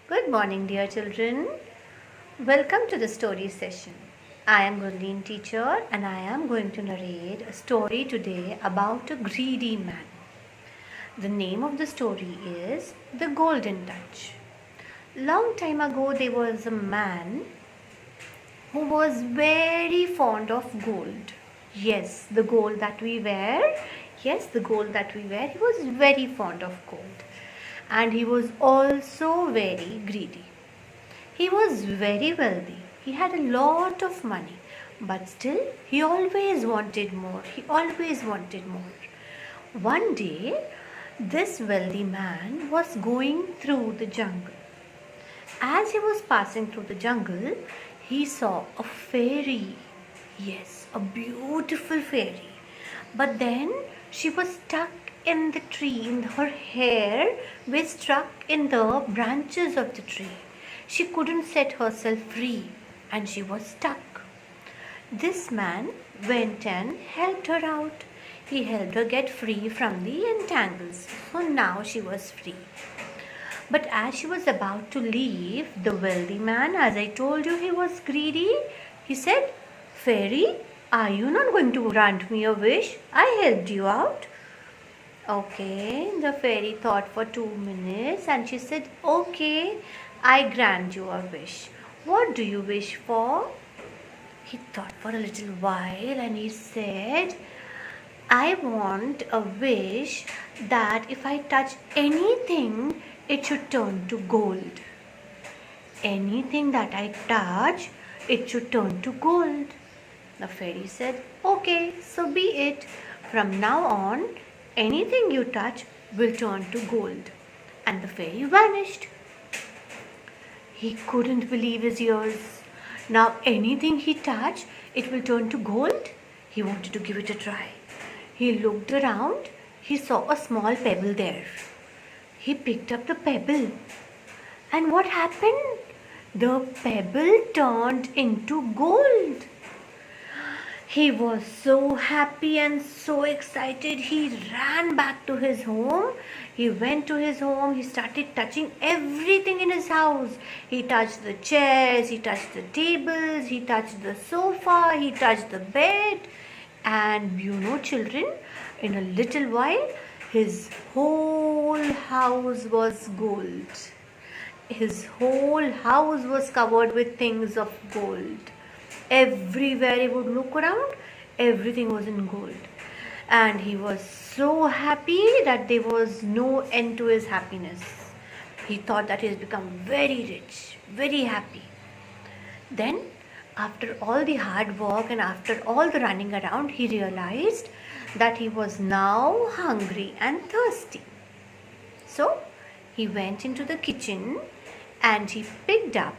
Good morning, dear children. Welcome to the story session. I am Gurleen teacher and I am going to narrate a story today about a greedy man. The name of the story is The Golden Touch. Long time ago there was a man who was very fond of gold. Yes, the gold that we wear. Yes, the gold that we wear. He was very fond of gold. And he was also very greedy. He was very wealthy. He had a lot of money. But still, he always wanted more. He always wanted more. One day, this wealthy man was going through the jungle. As he was passing through the jungle, he saw a fairy. Yes, a beautiful fairy. But then she was stuck in the tree, and her hair was stuck in the branches of the tree. She couldn't set herself free and she was stuck. This man went and helped her out. He helped her get free from the entangles. So now she was free. But as she was about to leave, the wealthy man, as I told you, he was greedy. He said, "Fairy, are you not going to grant me a wish? I helped you out." Okay, the fairy thought for 2 minutes and she said, "Okay, I grant you a wish. What do you wish for?" He thought for a little while and he said, "I want a wish that if I touch anything, it should turn to gold. Anything that I touch, it should turn to gold." The fairy said, "Okay, so be it. From now on, anything you touch will turn to gold." And the fairy vanished. He couldn't believe his ears. Now anything he touched, it will turn to gold? He wanted to give it a try. He looked around. He saw a small pebble there. He picked up the pebble. And what happened? The pebble turned into gold. He was so happy and so excited. He ran back to his home. He went to his home. He started touching everything in his house. He touched the chairs, he touched the tables, he touched the sofa, he touched the bed. And children, in a little while, his whole house was gold. His whole house was covered with things of gold. Everywhere he would look around, everything was in gold. And he was so happy that there was no end to his happiness. He thought that he has become very rich, very happy. Then, after all the hard work and after all the running around, he realized that he was now hungry and thirsty. So, he went into the kitchen and he picked up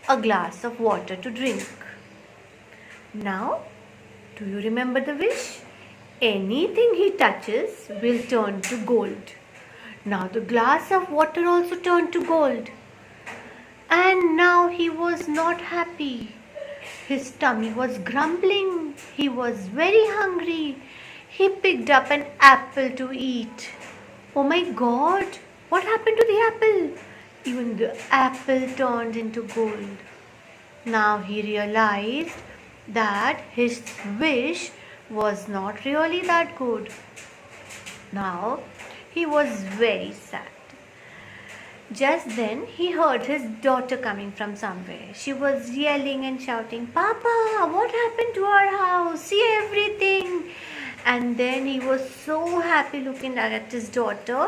a glass of water to drink. Now, do you remember the wish? Anything he touches will turn to gold. Now the glass of water also turned to gold. And now he was not happy. His tummy was grumbling. He was very hungry. He picked up an apple to eat. Oh my God! What happened to the apple? Even the apple turned into gold. Now he realized that his wish was not really that good. Now he was very sad. Just then he heard his daughter coming from somewhere. She was yelling and shouting, "Papa, what happened to our house? See everything." And then he was so happy looking at his daughter.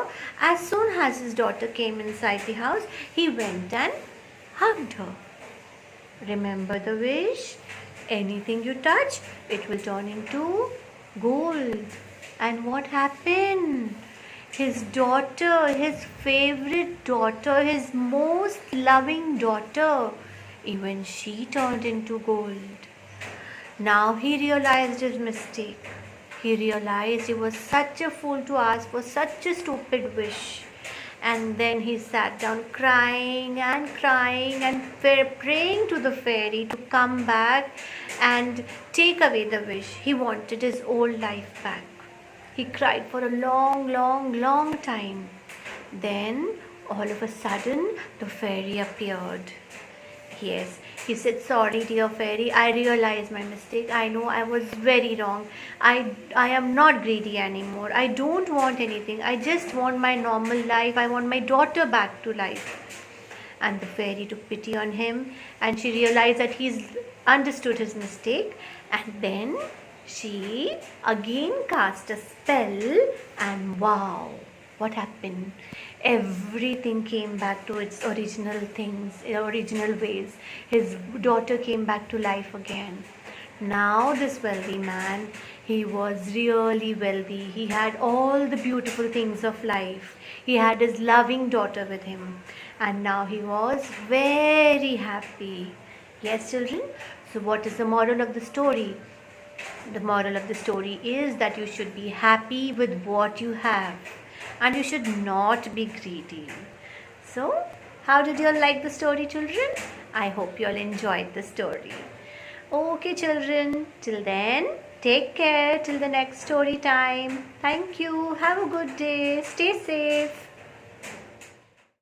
As soon as his daughter came inside the house, he went and hugged her. Remember the wish? Anything you touch, it will turn into gold. And what happened? His daughter, his favorite daughter, his most loving daughter, even she turned into gold. Now he realized his mistake. He realized he was such a fool to ask for such a stupid wish. And then he sat down crying and praying to the fairy to come back and take away the wish. He wanted his old life back. He cried for a long time. Then all of a sudden the fairy appeared. Yes, he said, "Sorry, dear fairy, I realized my mistake. I know I was very wrong. I am not greedy anymore. I don't want anything. I just want my normal life. I want my daughter back to life." And the fairy took pity on him, and she realized that he's understood his mistake, and then she again cast a spell, and wow, what happened? Everything came back to its original ways. His daughter came back to life again. Now this wealthy man, he was really wealthy. He had all the beautiful things of life. He had his loving daughter with him, and now he was very happy. Yes, children? So what is the moral of the story? The moral of the story is that you should be happy with what you have, and you should not be greedy. So, how did you all like the story, children? I hope you all enjoyed the story. Okay, children, till then, take care till the next story time. Thank you. Have a good day. Stay safe.